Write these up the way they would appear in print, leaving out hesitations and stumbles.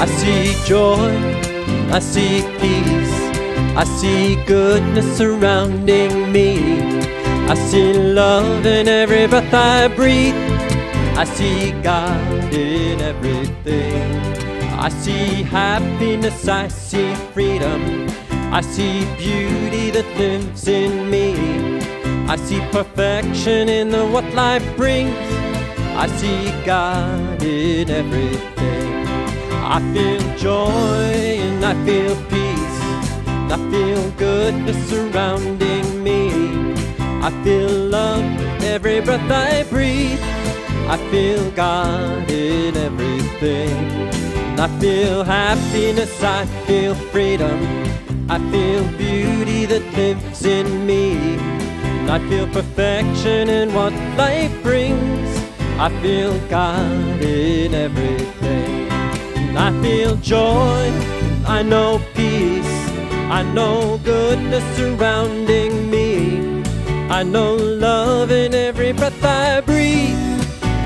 see joy, I see peace, I see goodness surrounding me. I see love in every breath I breathe. I see God in everything. I see happiness, I see freedom. I see beauty that lives in me. I see perfection in what life brings. I see God in everything. I feel joy and I feel peace. And I feel goodness surrounding me. I feel love in every breath I breathe. I feel God in everything. And I feel happiness, I feel freedom. I feel beauty that lives in me. And I feel perfection in what life brings. I feel God in everything. And I feel joy, I know peace. I know goodness surrounding me. I know love in every breath I breathe.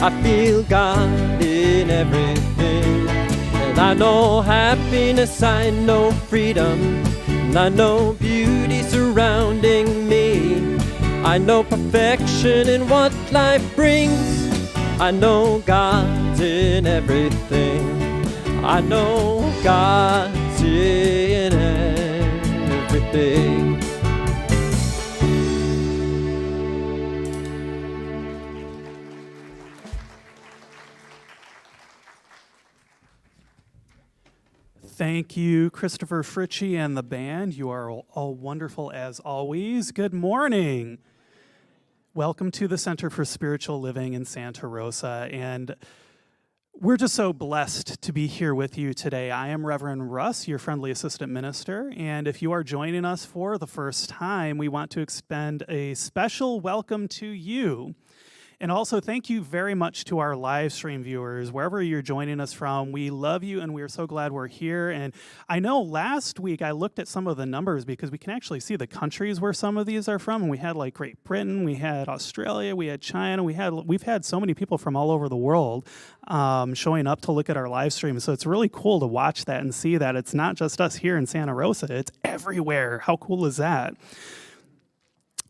I feel God in everything. And I know happiness, I know freedom. And I know beauty surrounding me. I know perfection in what life brings. I know God's in everything. I know God's in everything. Thank you, Christopher Fritzsche and the band. You are all wonderful as always. Good morning. Welcome to the Center for Spiritual Living in Santa Rosa. And we're just so blessed to be here with you today. I am Reverend Russ, your friendly assistant minister. And if you are joining us for the first time, we want to extend a special welcome to you. And also, thank you very much to our live stream viewers, wherever you're joining us from. We love you, and we are so glad we're here. And I know last week I looked at some of the numbers because we can actually see the countries where some of these are from. And we had like Great Britain, we had Australia, we had China, we've had so many people from all over the world showing up to look at our live stream. So it's really cool to watch that and see that it's not just us here in Santa Rosa, it's everywhere. How cool is that?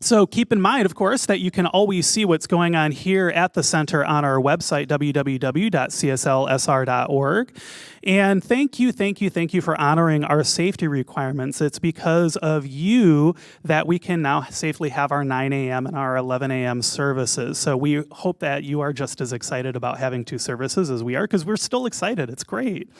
So keep in mind, of course, that you can always see what's going on here at the center on our website, www.cslsr.org. And thank you for honoring our safety requirements. It's because of you that we can now safely have our 9 a.m. and our 11 a.m. services. So we hope that you are just as excited about having two services as we are, because we're still excited. It's great.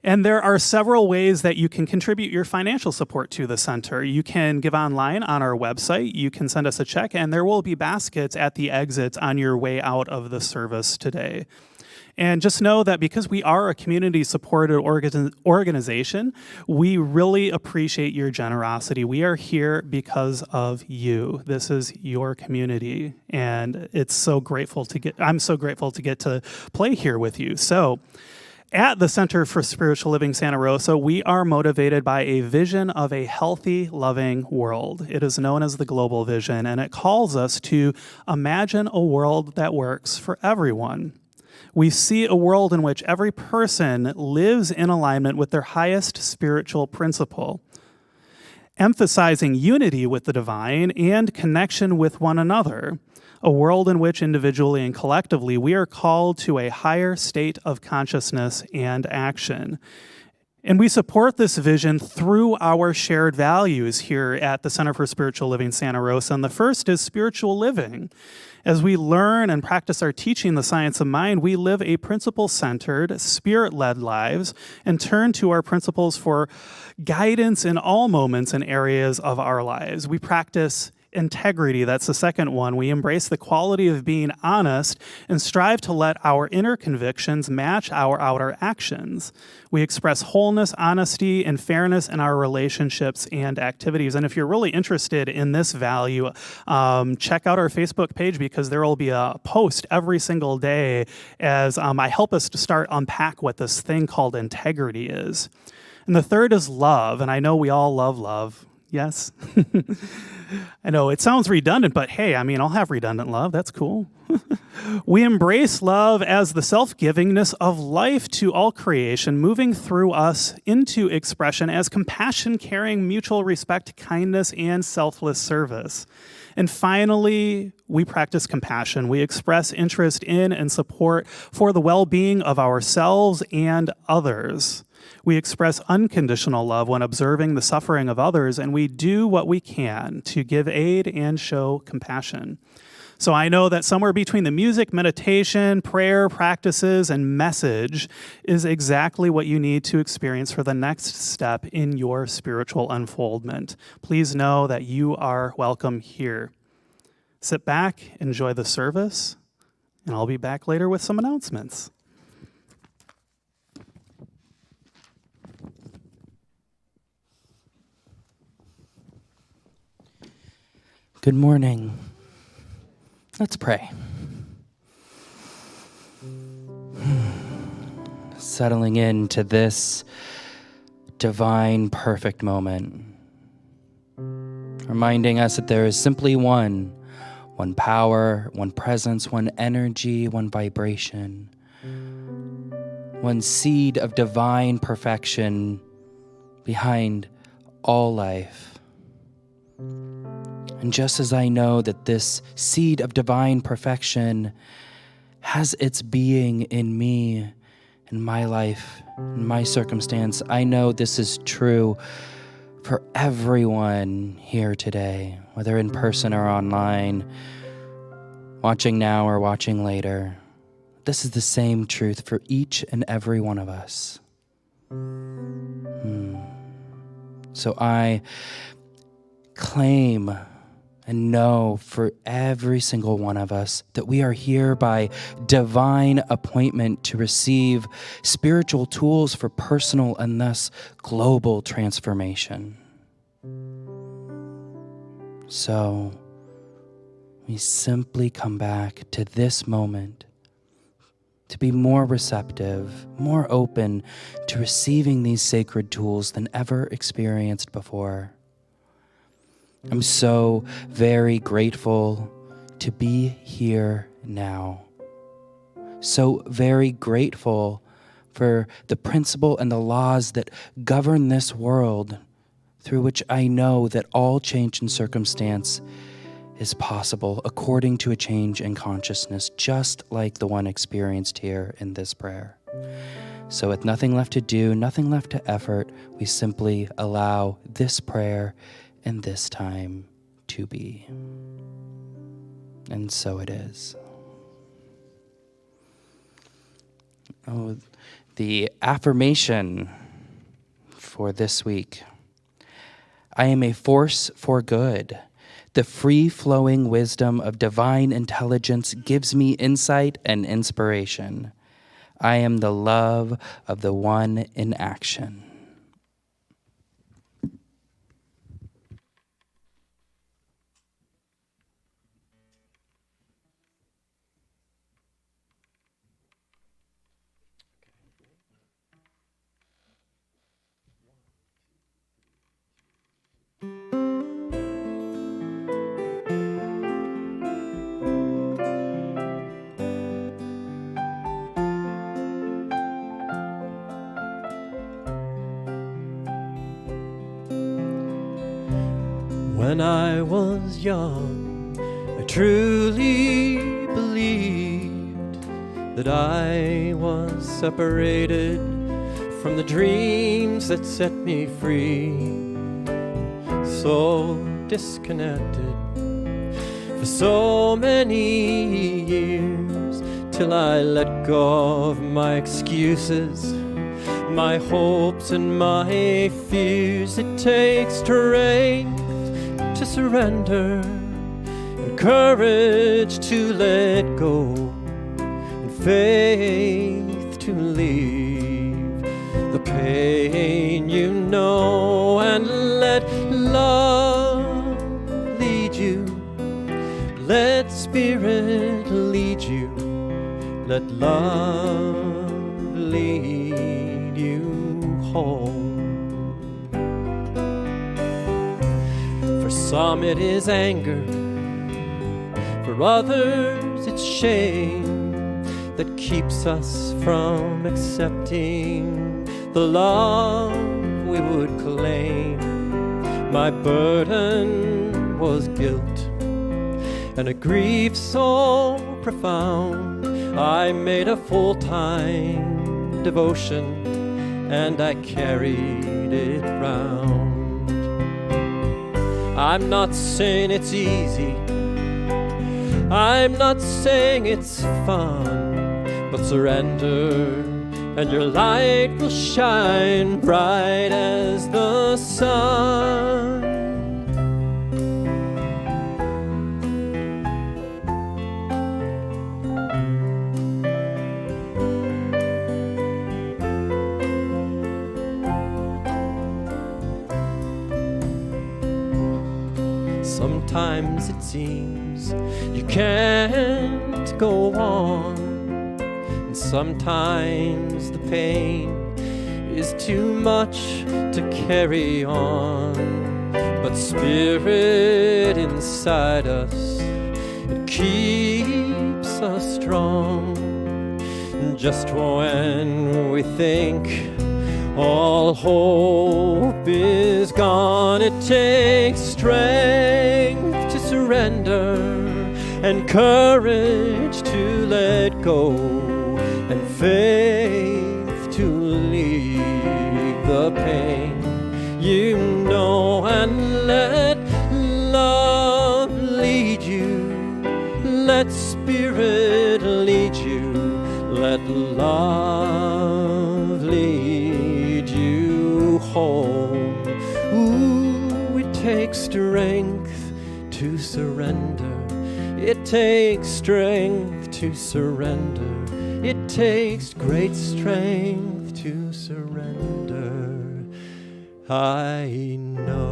And there are several ways that you can contribute your financial support to the center. You can give online on our website, you can send us a check, and there will be baskets at the exits on your way out of the service today. And just know that because we are a community-supported organization, we really appreciate your generosity. We are here because of you. This is your community, and I'm so grateful to get to play here with you. So, at the Center for Spiritual Living Santa Rosa, we are motivated by a vision of a healthy, loving world. It is known as the Global Vision, and it calls us to imagine a world that works for everyone. We see a world in which every person lives in alignment with their highest spiritual principle, emphasizing unity with the divine and connection with one another. A world in which individually and collectively we are called to a higher state of consciousness and action. And we support this vision through our shared values here at the Center for Spiritual Living Santa Rosa. And the first is spiritual living. As we learn and practice our teaching, the science of mind, we live a principle-centered, spirit-led lives and turn to our principles for guidance in all moments and areas of our lives. We practice integrity, that's the second one. We embrace the quality of being honest and strive to let our inner convictions match our outer actions. We express wholeness, honesty, and fairness in our relationships and activities. And if you're really interested in this value, check out our Facebook page, because there will be a post every single day as I help us to start unpack what this thing called integrity is. And the third is love, and I know we all love love. Yes? I know it sounds redundant, but hey, I mean, I'll have redundant love. That's cool. We embrace love as the self-givingness of life to all creation, moving through us into expression as compassion, caring, mutual respect, kindness, and selfless service. And finally, we practice compassion. We express interest in and support for the well-being of ourselves and others. We express unconditional love when observing the suffering of others, and we do what we can to give aid and show compassion. So I know that somewhere between the music, meditation, prayer, practices, and message is exactly what you need to experience for the next step in your spiritual unfoldment. Please know that you are welcome here. Sit back, enjoy the service, and I'll be back later with some announcements. Good morning. Let's pray. Settling into this divine, perfect moment. Reminding us that there is simply one power, one presence, one energy, one vibration, one seed of divine perfection behind all life. And just as I know that this seed of divine perfection has its being in me, in my life, in my circumstance, I know this is true for everyone here today, whether in person or online, watching now or watching later. This is the same truth for each and every one of us. So I claim and know for every single one of us that we are here by divine appointment to receive spiritual tools for personal and thus global transformation. So we simply come back to this moment to be more receptive, more open to receiving these sacred tools than ever experienced before. I'm so very grateful to be here now. So very grateful for the principle and the laws that govern this world, through which I know that all change in circumstance is possible according to a change in consciousness, just like the one experienced here in this prayer. So with nothing left to do, nothing left to effort, we simply allow this prayer and this time to be. And so it is. Oh, the affirmation for this week. I am a force for good. The free-flowing wisdom of divine intelligence gives me insight and inspiration. I am the love of the one in action. When I was young, I truly believed that I was separated from the dreams that set me free. So disconnected for so many years, till I let go of my excuses, my hopes and my fears. It takes strength to surrender and courage to let go and faith to leave the pain you know and let love lead you, let spirit lead you, let love lead you home. some it is anger, for others it's shame that keeps us from accepting the love we would claim. My burden was guilt, and a grief so profound, I made a full-time devotion, and I carried it round. I'm not saying it's easy, I'm not saying it's fun, but surrender and your light will shine bright as the sun. Sometimes it seems you can't go on, and sometimes the pain is too much to carry on. But spirit inside us, it keeps us strong. Just when we think all hope is gone, it takes strength to surrender and courage to let go and faith to leave the pain, you know, and let love lead you, let spirit lead you, let love lead you home. Ooh, it takes strength to surrender. It takes strength to surrender. It takes great strength to surrender. I know.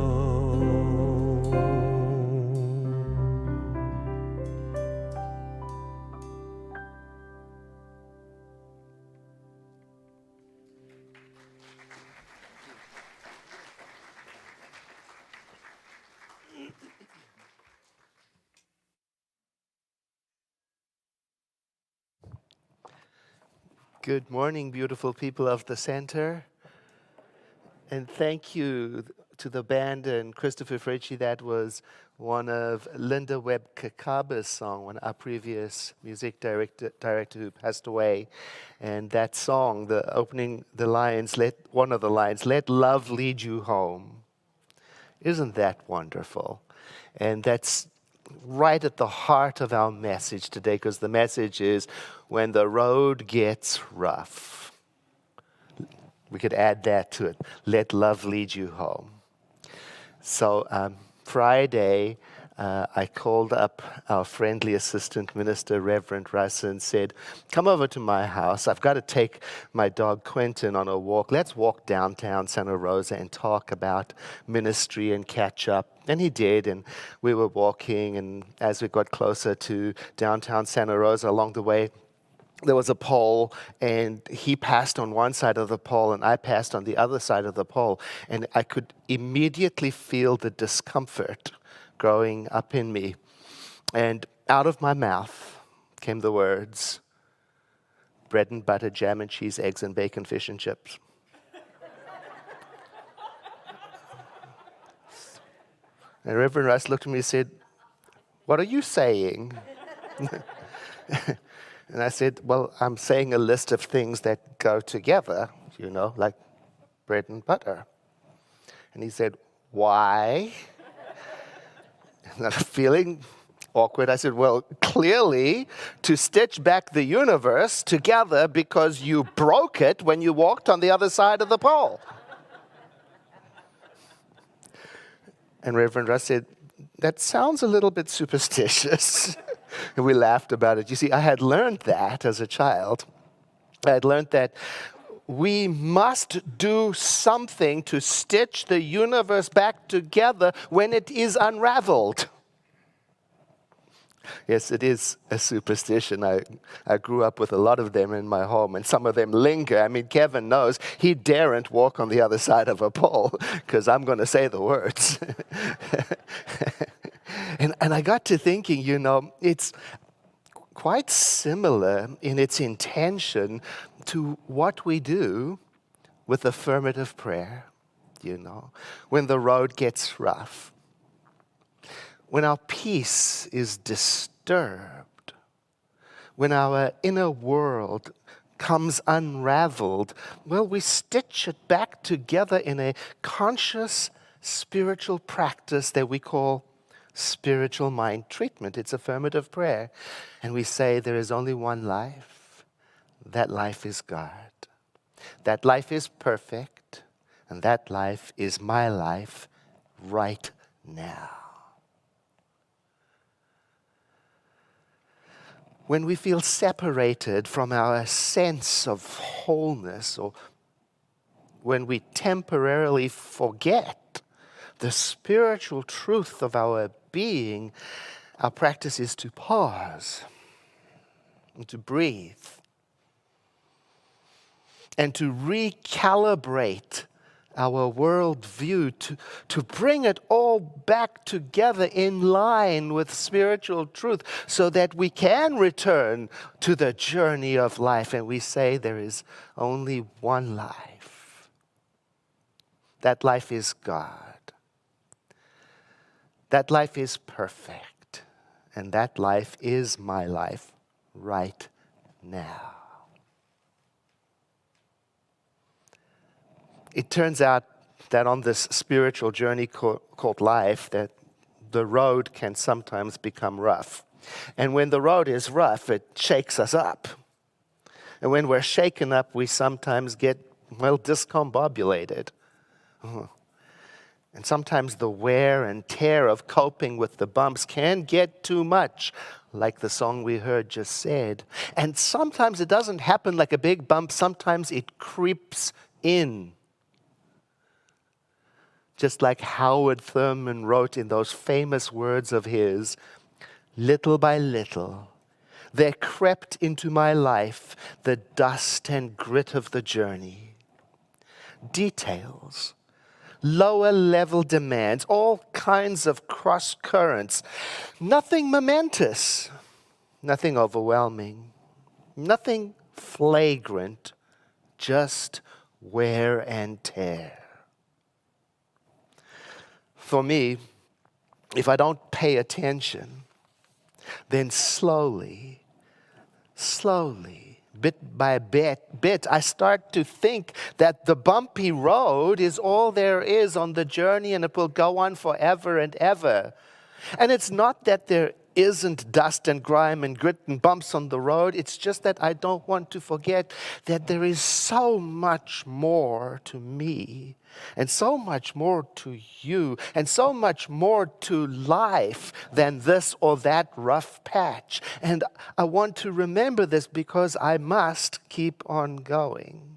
Good morning, beautiful people of the center. And thank you to the band and Christopher Fritzsche. That was one of Linda Webb-khakaba's song, our previous music director who passed away. And that song, the opening, one of the lines, let love lead you home. Isn't that wonderful? And that's right at the heart of our message today, because the message is when the road gets rough. We could add that to it. Let love lead you home. So Friday, I called up our friendly assistant minister, Reverend Russ, and said, come over to my house. I've got to take my dog Quentin on a walk. Let's walk downtown Santa Rosa and talk about ministry and catch up. And he did, and we were walking, and as we got closer to downtown Santa Rosa along the way, there was a pole, and he passed on one side of the pole, and I passed on the other side of the pole, and I could immediately feel the discomfort growing up in me. And out of my mouth came the words, bread and butter, jam and cheese, eggs and bacon, fish and chips. And Reverend Russ looked at me and said, what are you saying? And I said, well, I'm saying a list of things that go together, you know, like bread and butter. And he said, why? And I'm feeling awkward. I said, well, clearly to stitch back the universe together because you broke it when you walked on the other side of the pole. And Reverend Russ said, that sounds a little bit superstitious. And we laughed about it. You see, I had learned that as a child. I had learned that we must do something to stitch the universe back together when it is unraveled. Yes, it is a superstition. I grew up with a lot of them in my home, and some of them linger. I mean, Kevin knows he daren't walk on the other side of a pole because I'm going to say the words. And I got to thinking, it's quite similar in its intention to what we do with affirmative prayer, when the road gets rough. When our peace is disturbed, when our inner world comes unraveled, well, we stitch it back together in a conscious spiritual practice that we call spiritual mind treatment. It's affirmative prayer. And we say there is only one life. That life is God. That life is perfect. And that life is my life right now. When we feel separated from our sense of wholeness, or when we temporarily forget the spiritual truth of our being, our practice is to pause and to breathe and to recalibrate our worldview, to bring it all back together in line with spiritual truth so that we can return to the journey of life. And we say there is only one life. That life is God. That life is perfect. And that life is my life right now. It turns out that on this spiritual journey called life, that the road can sometimes become rough. And when the road is rough, it shakes us up. And when we're shaken up, we sometimes get, discombobulated. And sometimes the wear and tear of coping with the bumps can get too much, like the song we heard just said. And sometimes it doesn't happen like a big bump. Sometimes it creeps in. Just like Howard Thurman wrote in those famous words of his, little by little, there crept into my life the dust and grit of the journey. Details, lower level demands, all kinds of cross currents. Nothing momentous, nothing overwhelming, nothing flagrant, just wear and tear. For me, if I don't pay attention, then slowly, bit by bit, I start to think that the bumpy road is all there is on the journey and it will go on forever and ever. And it's not that there isn't dust and grime and grit and bumps on the road. It's just that I don't want to forget that there is so much more to me and so much more to you and so much more to life than this or that rough patch. And I want to remember this because I must keep on going.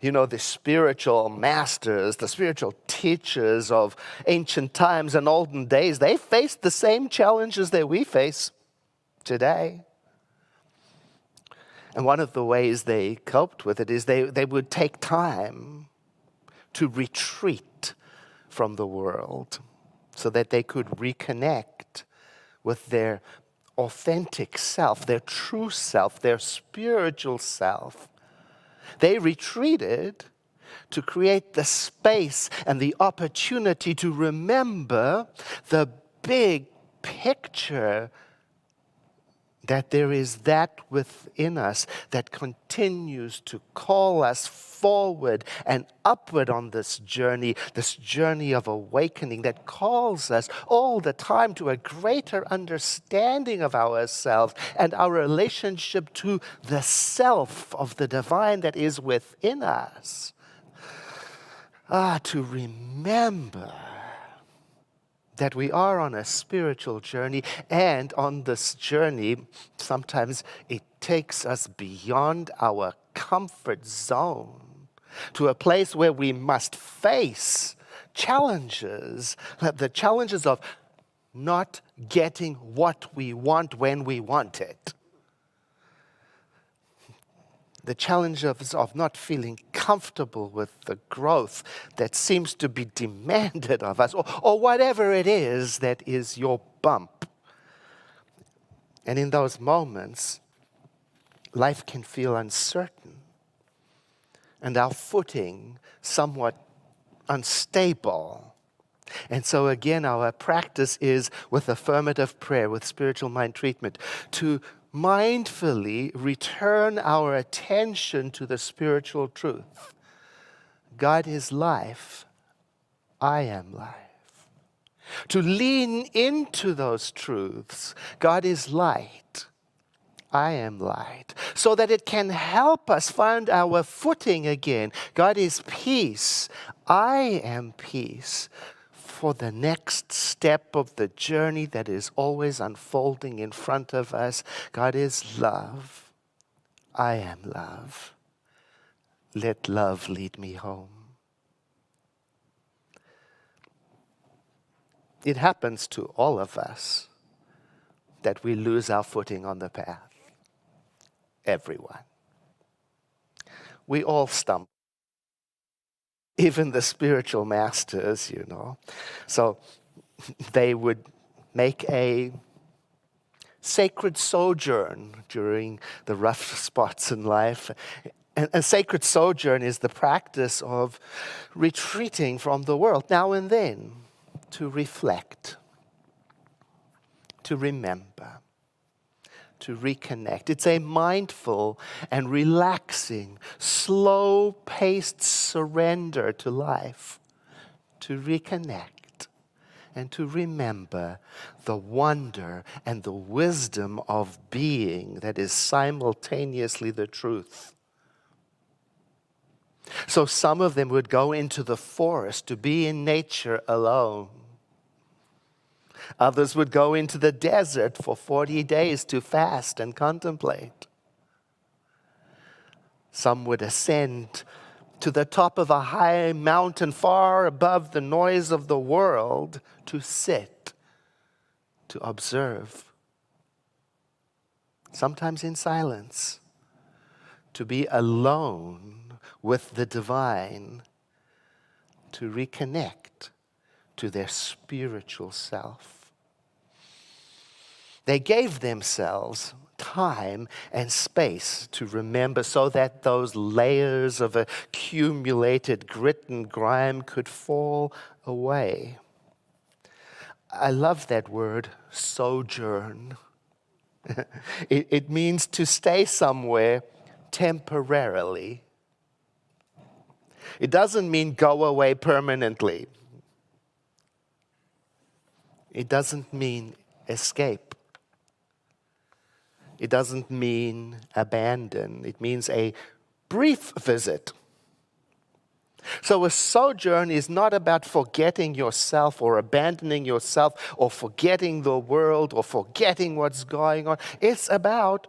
The spiritual masters, the spiritual teachers of ancient times and olden days, they faced the same challenges that we face today. And one of the ways they coped with it is they would take time to retreat from the world so that they could reconnect with their authentic self, their true self, their spiritual self. They retreated to create the space and the opportunity to remember the big picture that there is that within us that continues to call us forward and upward on this journey of awakening that calls us all the time to a greater understanding of ourselves and our relationship to the self of the divine that is within us. To remember that we are on a spiritual journey, and on this journey, sometimes it takes us beyond our comfort zone to a place where we must face challenges, the challenges of not getting what we want when we want it. The challenge of not feeling comfortable with the growth that seems to be demanded of us, or whatever it is that is your bump. And in those moments, life can feel uncertain and our footing somewhat unstable. And so again, our practice is with affirmative prayer, with spiritual mind treatment, to mindfully return our attention to the spiritual truth. God is life. I am life. To lean into those truths. God is light. I am light. So that it can help us find our footing again. God is peace. I am peace. For the next step of the journey that is always unfolding in front of us. God is love. I am love. Let love lead me home. It happens to all of us that we lose our footing on the path. Everyone. We all stumble. Even the spiritual masters, So they would make a sacred sojourn during the rough spots in life. And a sacred sojourn is the practice of retreating from the world now and then to reflect, to remember, to reconnect. It's a mindful and relaxing, slow-paced surrender to life, to reconnect and to remember the wonder and the wisdom of being that is simultaneously the truth. So some of them would go into the forest to be in nature alone. Others would go into the desert for 40 days to fast and contemplate. Some would ascend to the top of a high mountain far above the noise of the world to sit, to observe. Sometimes in silence, to be alone with the divine, to reconnect to their spiritual self. They gave themselves time and space to remember so that those layers of accumulated grit and grime could fall away. I love that word, sojourn. It means to stay somewhere temporarily. It doesn't mean go away permanently. It doesn't mean escape. It doesn't mean abandon. It means a brief visit. So a sojourn is not about forgetting yourself or abandoning yourself or forgetting the world or forgetting what's going on. It's about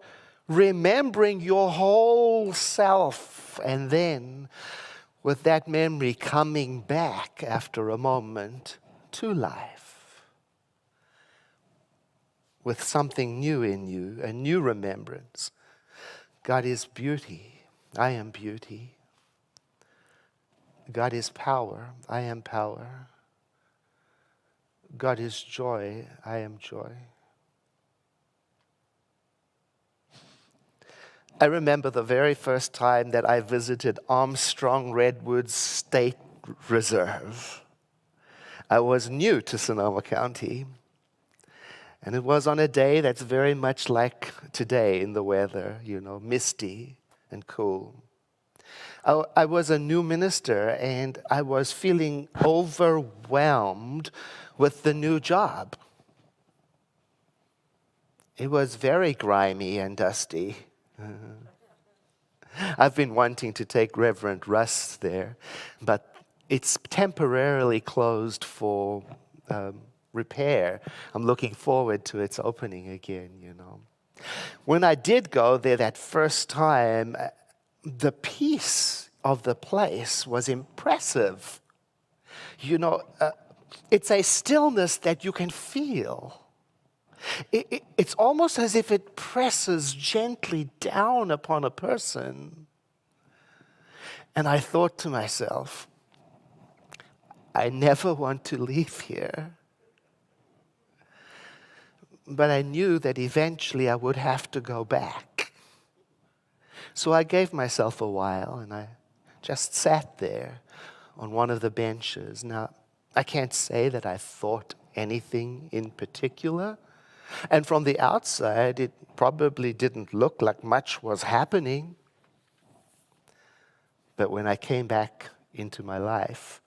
remembering your whole self and then with that memory coming back after a moment to life with something new in you, a new remembrance. God is beauty. I am beauty. God is power. I am power. God is joy. I am joy. I remember the very first time that I visited Armstrong Redwoods State Reserve. I was new to Sonoma County, and it was on a day that's very much like today in the weather, misty and cool. I was a new minister, and I was feeling overwhelmed with the new job. It was very grimy and dusty. I've been wanting to take Reverend Russ there, but it's temporarily closed for repair. I'm looking forward to its opening again, When I did go there that first time, the peace of the place was impressive. It's a stillness that you can feel. It's almost as if it presses gently down upon a person. And I thought to myself, I never want to leave here. But I knew that eventually I would have to go back. So I gave myself a while, and I just sat there on one of the benches. Now, I can't say that I thought anything in particular. And from the outside, it probably didn't look like much was happening. But when I came back into my life,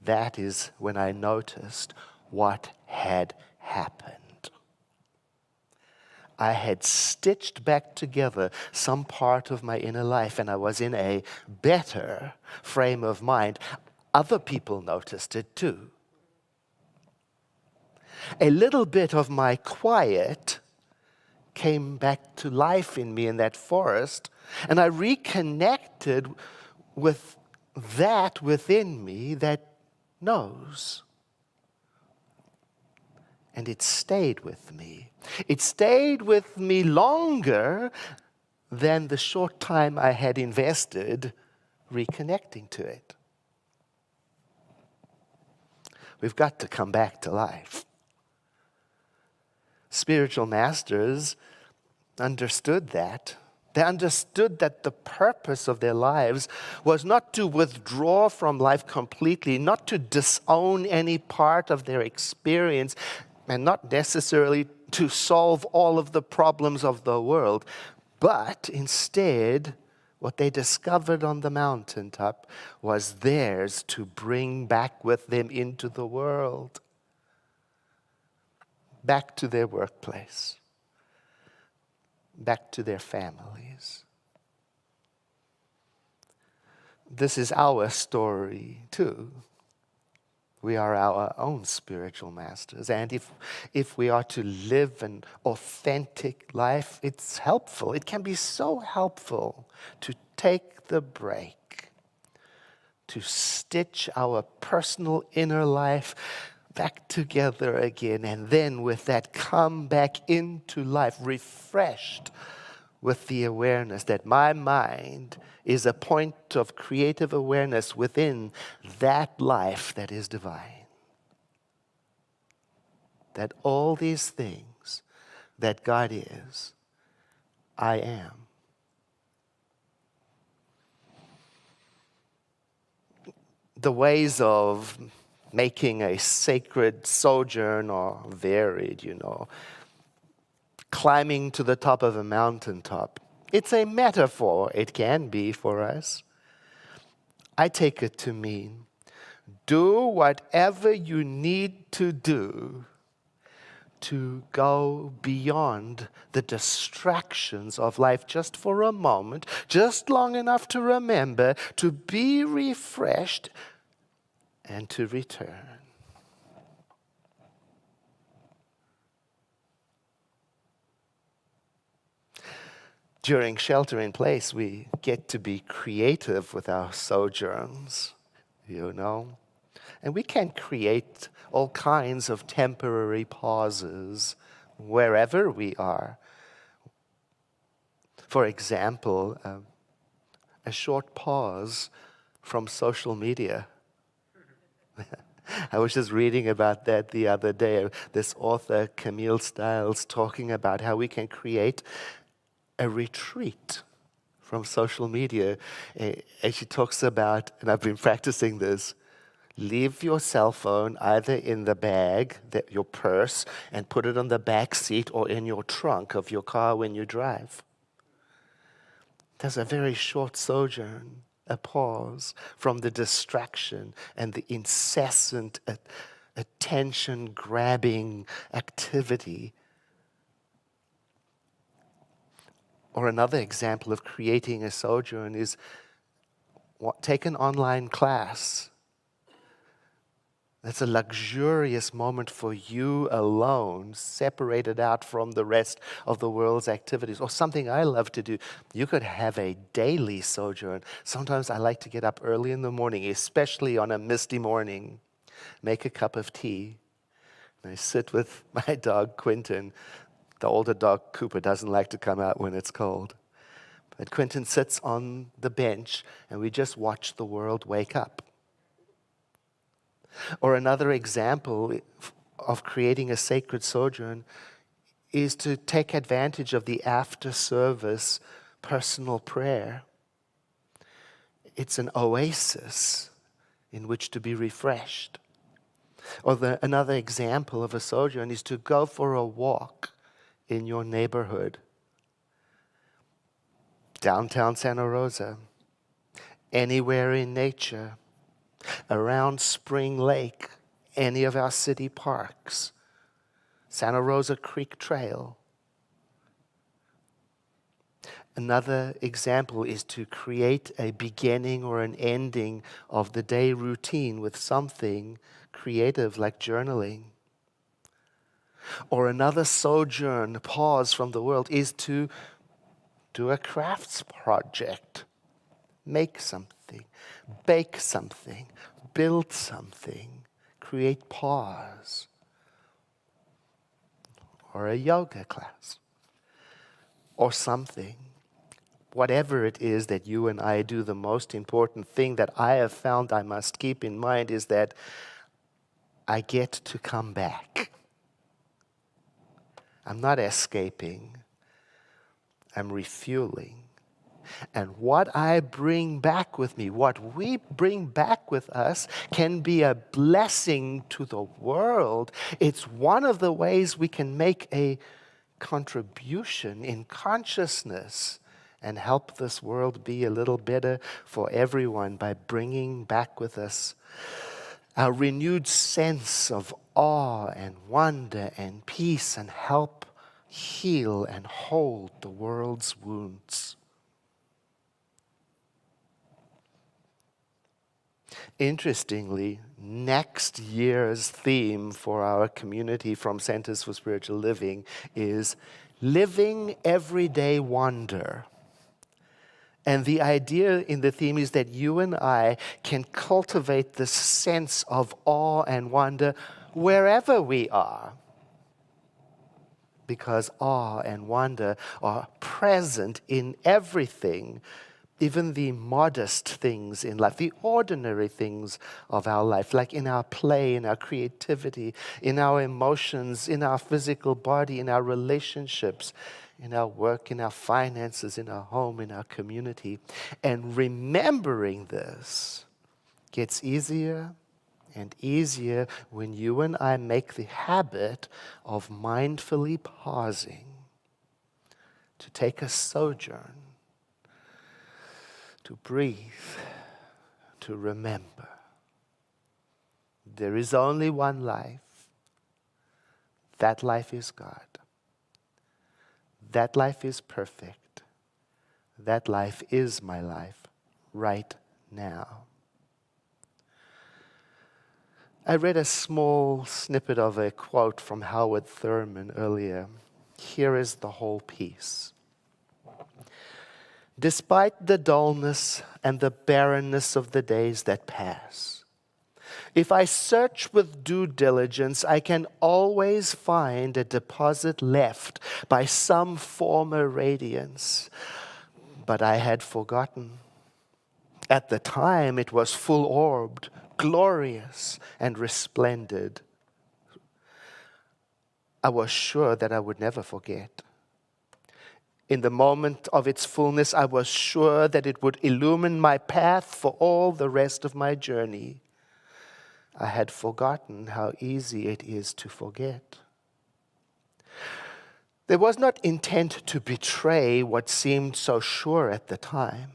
that is when I noticed what had happened. I had stitched back together some part of my inner life, and I was in a better frame of mind. Other people noticed it too. A little bit of my quiet came back to life in me in that forest, and I reconnected with that within me that knows. And it stayed with me. It stayed with me longer than the short time I had invested reconnecting to it. We've got to come back to life. Spiritual masters understood that. They understood that the purpose of their lives was not to withdraw from life completely, not to disown any part of their experience, and not necessarily to solve all of the problems of the world, but instead, what they discovered on the mountaintop was theirs to bring back with them into the world, back to their workplace, back to their families. This is our story too. We are our own spiritual masters. And if we are to live an authentic life, it's helpful. It can be so helpful to take the break, to stitch our personal inner life back together again, and then with that come back into life, refreshed with the awareness that my mind is a point of creative awareness within that life that is divine. That all these things that God is, I am. The ways of making a sacred sojourn are varied, Climbing to the top of a mountaintop. It's a metaphor, it can be for us. I take it to mean, do whatever you need to do to go beyond the distractions of life just for a moment, just long enough to remember, to be refreshed, and to return. During shelter in place, we get to be creative with our sojourns, And we can create all kinds of temporary pauses wherever we are. For example, a short pause from social media. I was just reading about that the other day. This author, Camille Stiles, talking about how we can create a retreat from social media. And she talks about, and I've been practicing this, leave your cell phone either in the bag, your purse, and put it on the back seat or in your trunk of your car when you drive. There's a very short sojourn, a pause from the distraction and the incessant attention-grabbing activity. Or another example of creating a sojourn is take an online class. That's a luxurious moment for you alone, separated out from the rest of the world's activities. Or something I love to do. You could have a daily sojourn. Sometimes I like to get up early in the morning, especially on a misty morning, make a cup of tea, and I sit with my dog, Quentin. The older dog, Cooper, doesn't like to come out when it's cold. But Quentin sits on the bench, and we just watch the world wake up. Or another example of creating a sacred sojourn is to take advantage of the after-service personal prayer. It's an oasis in which to be refreshed. Or another example of a sojourn is to go for a walk in your neighborhood. Downtown Santa Rosa, anywhere in nature, around Spring Lake, any of our city parks, Santa Rosa Creek Trail. Another example is to create a beginning or an ending of the day routine with something creative like journaling. Or another sojourn, pause from the world, is to do a crafts project. Make something, bake something, build something, create pause. Or a yoga class. Or something. Whatever it is that you and I do, the most important thing that I have found I must keep in mind is that I get to come back. I'm not escaping. I'm refueling. And what I bring back with me, what we bring back with us, can be a blessing to the world. It's one of the ways we can make a contribution in consciousness and help this world be a little better for everyone by bringing back with us our renewed sense of awe and wonder and peace, and help heal and hold the world's wounds. Interestingly, next year's theme for our community from Centers for Spiritual Living is Living Everyday Wonder. And the idea in the theme is that you and I can cultivate this sense of awe and wonder wherever we are. Because awe and wonder are present in everything, even the modest things in life, the ordinary things of our life, like in our play, in our creativity, in our emotions, in our physical body, in our relationships, in our work, in our finances, in our home, in our community. And remembering this gets easier and easier when you and I make the habit of mindfully pausing to take a sojourn, to breathe, to remember. There is only one life. That life is God. That life is perfect. That life is my life right now. I read a small snippet of a quote from Howard Thurman earlier. Here is the whole piece. Despite the dullness and the barrenness of the days that pass, if I search with due diligence, I can always find a deposit left by some former radiance. But I had forgotten. At the time, it was full-orbed, glorious, and resplendent. I was sure that I would never forget. In the moment of its fullness, I was sure that it would illumine my path for all the rest of my journey. I had forgotten how easy it is to forget. There was not intent to betray what seemed so sure at the time.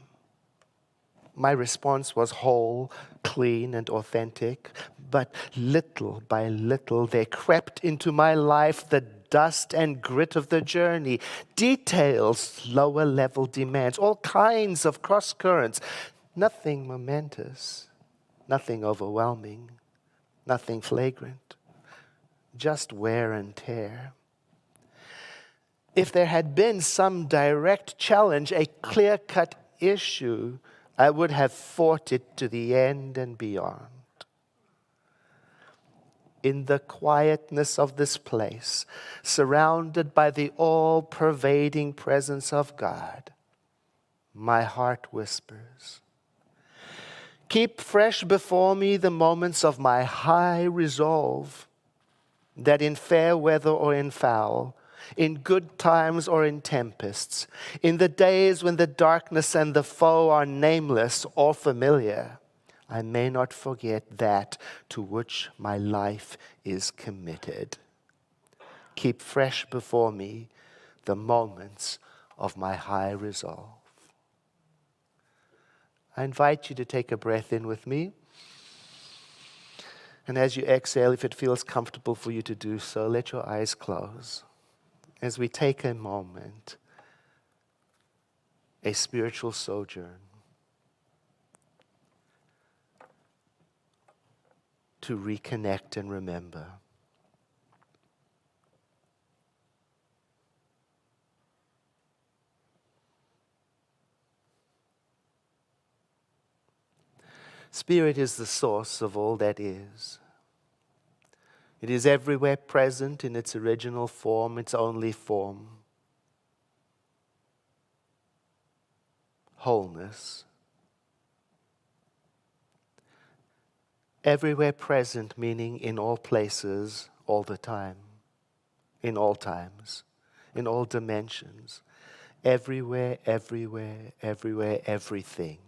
My response was whole, clean, and authentic, but little by little there crept into my life the dust and grit of the journey, details, lower level demands, all kinds of cross currents, nothing momentous, nothing overwhelming, nothing flagrant, just wear and tear. If there had been some direct challenge, a clear-cut issue, I would have fought it to the end and beyond. in the quietness of this place, surrounded by the all-pervading presence of God, my heart whispers, keep fresh before me the moments of my high resolve, that in fair weather or in foul, in good times or in tempests, in the days when the darkness and the foe are nameless or familiar, I may not forget that to which my life is committed. Keep fresh before me the moments of my high resolve. I invite you to take a breath in with me. And as you exhale, if it feels comfortable for you to do so, let your eyes close as we take a moment, a spiritual sojourn, to reconnect and remember. Spirit is the source of all that is. It is everywhere present in its original form, its only form. Wholeness. Everywhere present, meaning in all places, all the time, in all times, in all dimensions. Everywhere, everywhere, everywhere, everything.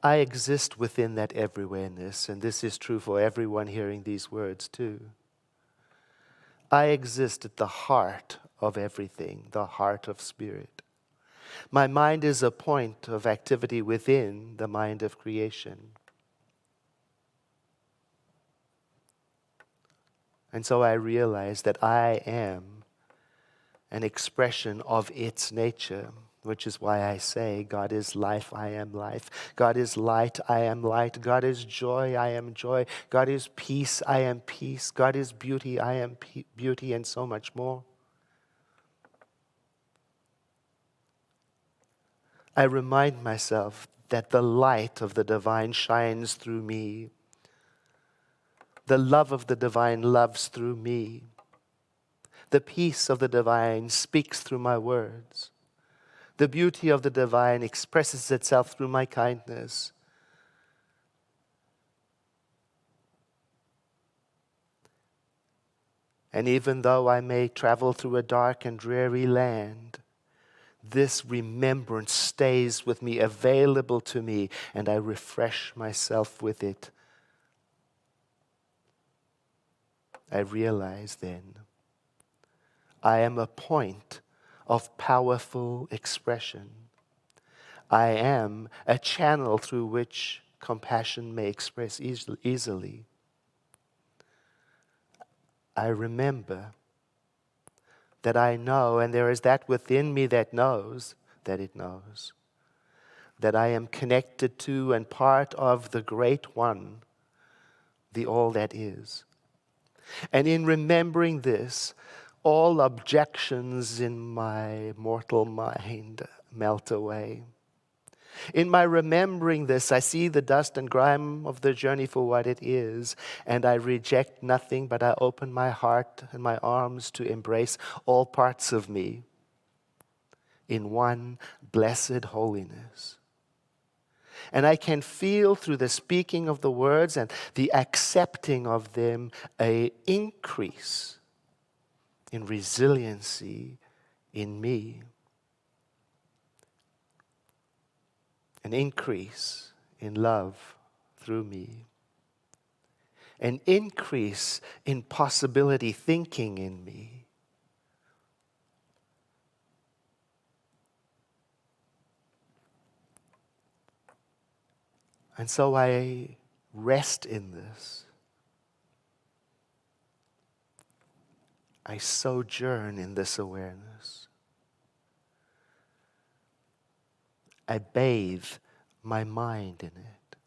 I exist within that everywhereness, and this is true for everyone hearing these words too. I exist at the heart of everything, the heart of spirit. My mind is a point of activity within the mind of creation. And so I realize that I am an expression of its nature, which is why I say, God is life, I am life. God is light, I am light. God is joy, I am joy. God is peace, I am peace. God is beauty, I am beauty, and so much more. I remind myself that the light of the divine shines through me. The love of the divine loves through me. The peace of the divine speaks through my words. The beauty of the divine expresses itself through my kindness. And even though I may travel through a dark and dreary land, this remembrance stays with me, available to me, and I refresh myself with it. I realize then, I am a point of powerful expression. I am a channel through which compassion may express easily. I remember that I know, and there is that within me that knows that it knows, that I am connected to and part of the Great One, the All That Is. And in remembering this, all objections in my mortal mind melt away. In my remembering this, I see the dust and grime of the journey for what it is, and I reject nothing, but I open my heart and my arms to embrace all parts of me in one blessed holiness. And I can feel through the speaking of the words and the accepting of them an increase in resiliency in me. An increase in love through me. An increase in possibility thinking in me. And so I rest in this. I sojourn in this awareness. I bathe my mind in it.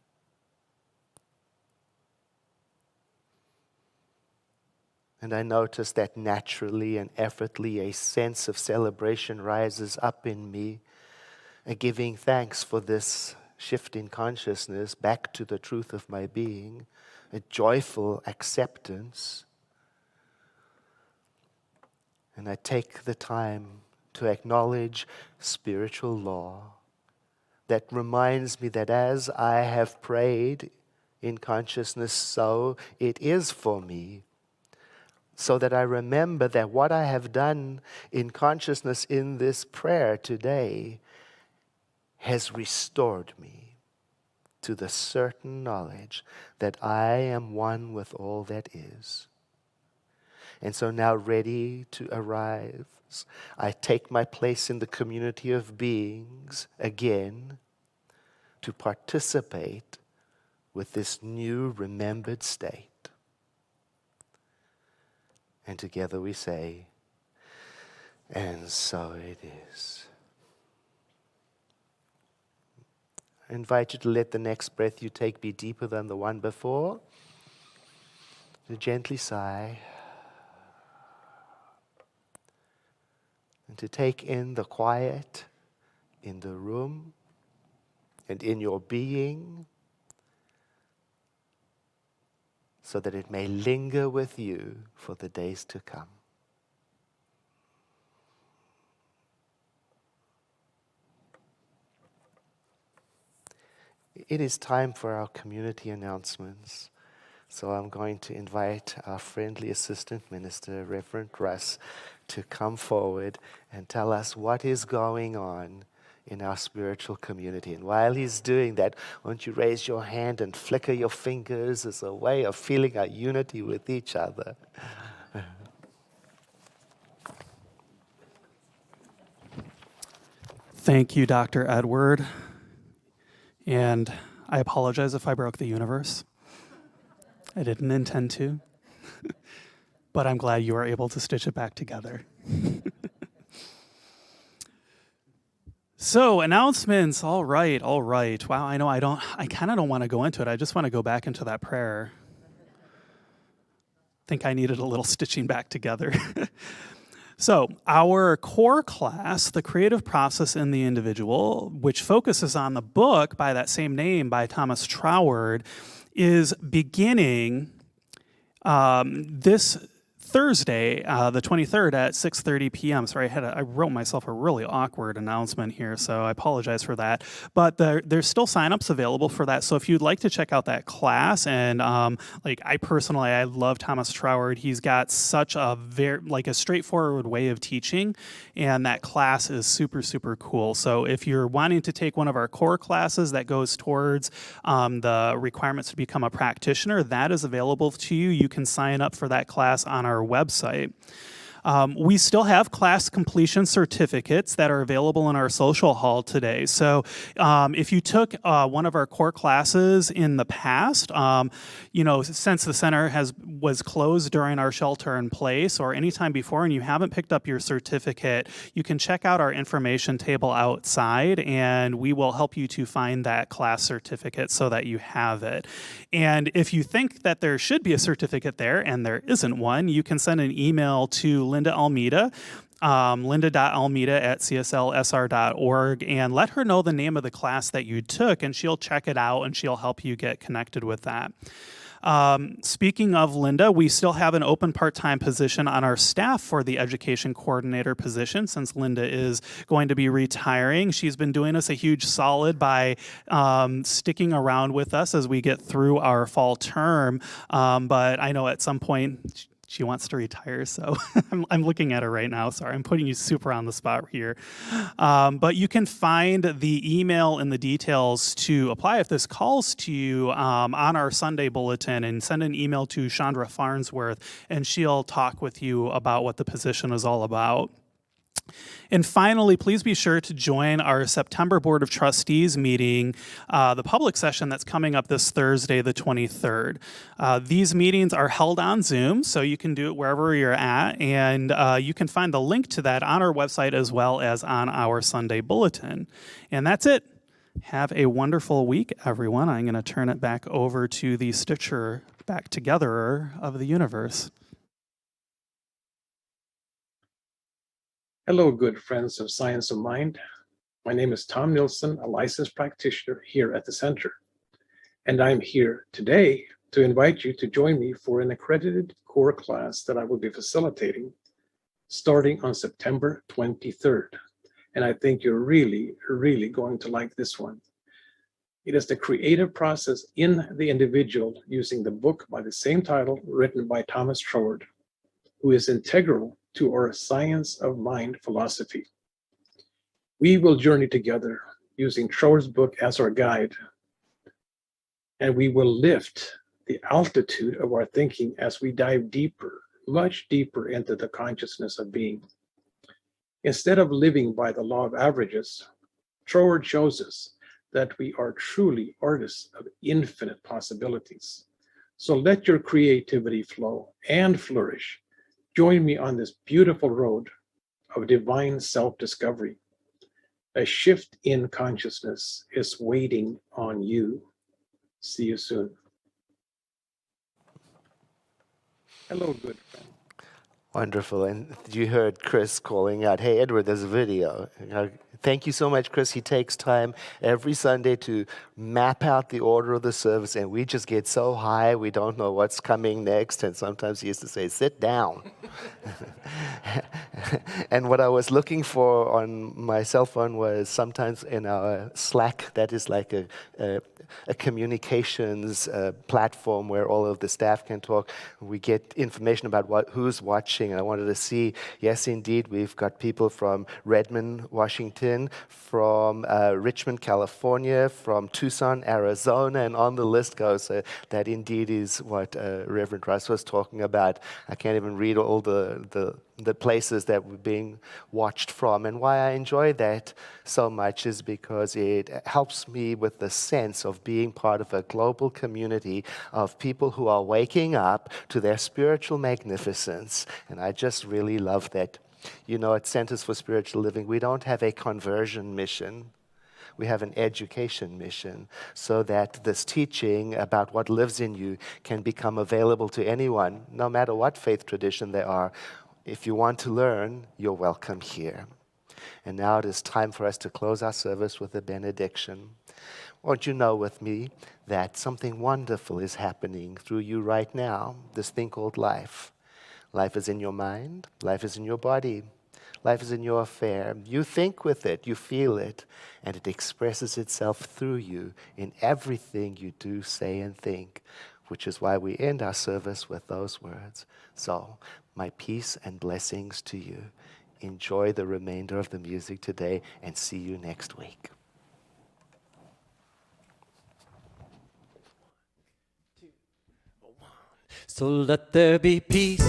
And I notice that naturally and effortlessly a sense of celebration rises up in me, giving thanks for this shift in consciousness back to the truth of my being, a joyful acceptance. And I take the time to acknowledge spiritual law that reminds me that as I have prayed in consciousness, so it is for me. So that I remember that what I have done in consciousness in this prayer today has restored me to the certain knowledge that I am one with all that is. And so now, ready to arise, I take my place in the community of beings again to participate with this new remembered state. And together we say, and so it is. I invite you to let the next breath you take be deeper than the one before. To gently sigh. And to take in the quiet in the room and in your being, so that it may linger with you for the days to come. It is time for our community announcements. So I'm going to invite our friendly assistant minister, Reverend Russ, to come forward and tell us what is going on in our spiritual community. And while he's doing that, won't you raise your hand and flicker your fingers as a way of feeling our unity with each other? Thank you, Dr. Edward. And I apologize if I broke the universe. I didn't intend to. But I'm glad you were able to stitch it back together. So, announcements. All right. Wow, I know I kind of don't want to go into it. I just want to go back into that prayer. Think I needed a little stitching back together. So, our core class, The Creative Process in the Individual, which focuses on the book by that same name by Thomas Troward, is beginning this Thursday, the 23rd at 6:30 p.m. Sorry, I wrote myself a really awkward announcement here, so I apologize for that. But there's still signups available for that. So if you'd like to check out that class, and I love Thomas Troward. He's got such a a straightforward way of teaching, and that class is super, super cool. So if you're wanting to take one of our core classes that goes towards the requirements to become a practitioner, that is available to you. You can sign up for that class on our website. We still have class completion certificates that are available in our social hall today. So if you took one of our core classes in the past, since the center was closed during our shelter in place or anytime before and you haven't picked up your certificate, you can check out our information table outside and we will help you to find that class certificate so that you have it. And if you think that there should be a certificate there and there isn't one, you can send an email to Linda Almeida, linda.almeida@cslsr.org, and let her know the name of the class that you took, and she'll check it out and she'll help you get connected with that. Speaking of Linda, we still have an open part-time position on our staff for the education coordinator position since Linda is going to be retiring. She's been doing us a huge solid by sticking around with us as we get through our fall term, but I know at some point she wants to retire, so I'm looking at her right now. Sorry, I'm putting you super on the spot here. But you can find the email and the details to apply if this calls to you on our Sunday bulletin, and send an email to Chandra Farnsworth, and she'll talk with you about what the position is all about. And finally, please be sure to join our September Board of Trustees meeting, the public session that's coming up this Thursday, the 23rd. These meetings are held on Zoom, so you can do it wherever you're at, and you can find the link to that on our website as well as on our Sunday bulletin. And that's it. Have a wonderful week, everyone. I'm going to turn it back over to the Stitcher back togetherer of the universe. Hello, good friends of Science of Mind. My name is Tom Nilsson, a licensed practitioner here at the center. And I'm here today to invite you to join me for an accredited core class that I will be facilitating starting on September 23rd. And I think you're really, really going to like this one. It is the creative process in the individual using the book by the same title written by Thomas Troward, who is integral to our science of mind philosophy. We will journey together using Troward's book as our guide, and we will lift the altitude of our thinking as we dive deeper, much deeper into the consciousness of being. Instead of living by the law of averages, Troward shows us that we are truly artists of infinite possibilities. So let your creativity flow and flourish. Join me on this beautiful road of divine self-discovery. A shift in consciousness is waiting on you. See you soon. Hello, good friend. Wonderful. And you heard Chris calling out, hey, Edward, there's a video. Thank you so much, Chris. He takes time every Sunday to map out the order of the service, and we just get so high, we don't know what's coming next, and sometimes he used to say, sit down. And what I was looking for on my cell phone was sometimes in our Slack, that is like a communications platform where all of the staff can talk. We get information about who's watching, and I wanted to see, yes, indeed, we've got people from Redmond, Washington, from Richmond, California, from Tucson, Arizona, and on the list goes. That indeed is what Reverend Russ was talking about. I can't even read all the places that we're being watched from. And why I enjoy that so much is because it helps me with the sense of being part of a global community of people who are waking up to their spiritual magnificence. And I just really love that. You know, at Centers for Spiritual Living, we don't have a conversion mission. We have an education mission so that this teaching about what lives in you can become available to anyone, no matter what faith tradition they are. If you want to learn, you're welcome here. And now it is time for us to close our service with a benediction. Won't you know with me that something wonderful is happening through you right now, this thing called life. Life is in your mind, life is in your body, life is in your affair. You think with it, you feel it, and it expresses itself through you in everything you do, say, and think, which is why we end our service with those words. So, my peace and blessings to you. Enjoy the remainder of the music today, and see you next week. So let there be peace.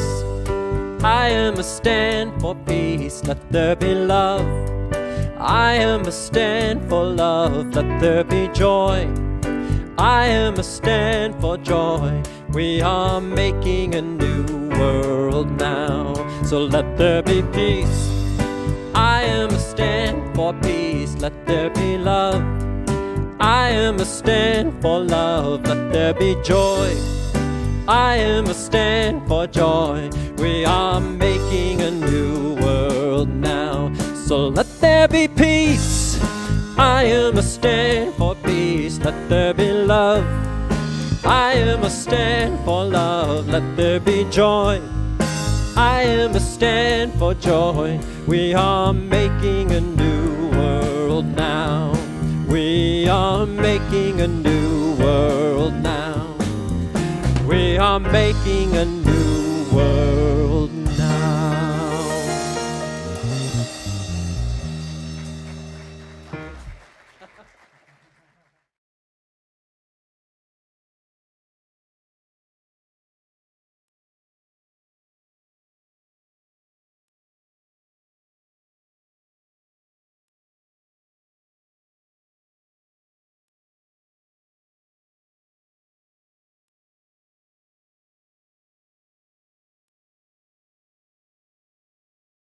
I am a stand for peace. Let there be love. I am a stand for love. Let there be joy. I am a stand for joy. We are making a new world now. So let there be peace. I am a stand for peace. Let there be love. I am a stand for love. Let there be joy. I am a stand for joy. We are making a new world now. So let there be peace. I am a stand for peace. Let there be love. I am a stand for love. Let there be joy. I am a stand for joy. We are making a new world now. We are making a new world now. We are making a new